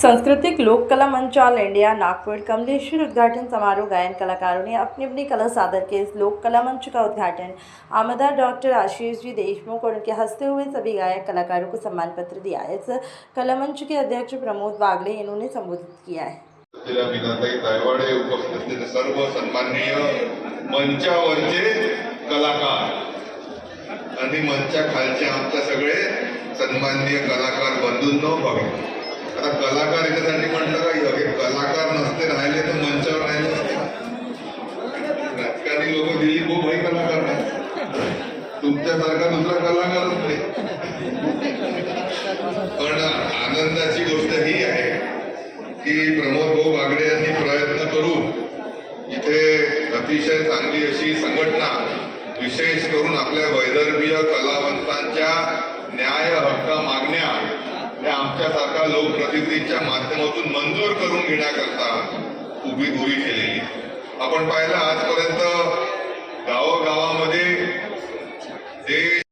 सांस्कृतिक लोक कला मंच ऑल इंडिया नागपुर कमलेश्वर उद्घाटन समारोह गायन कलाकारों ने अपनी अपनी कला सादर के इस लोक कला मंच का उद्घाटन आमदार डॉक्टर आशीष जी देशमुख और उनके हंसते हुए सभी गायक कलाकारों को सम्मान पत्र दिया। इस कला मंच के अध्यक्ष प्रमोद बागड़े इन्होंने संबोधित किया है। उपस्थित सर्व सन्माननीय मंचावरचे कलाकार आणि मंचा खालचे आमचे सगळे सन्माननीय कलाकार बंधूंनो बघा, आता कलाकार याच्यासाठी म्हटलं का कलाकार नसते राहिले तर मंचावर राहिले नसते। राजकारणी लोक दिलीप भाऊ भाई कलाकार नाही, तुमच्यासारखा दुसरा कलाकारच नाही। पण आनंदाची गोष्ट ही आहे की प्रमोद भाऊ बागडे यांनी प्रयत्न करून इथे अतिशय चांगली अशी संघटना विशेष करून आपल्या वैदर्भीय कलावंतांच्या न्याय हक्क मागण्या या आमच्यासारख्या लोकप्रतिनिधींच्या माध्यमातून मंजूर करून घेण्याकरता उभी केलेली। आपण पाहिलं आजपर्यंत गाव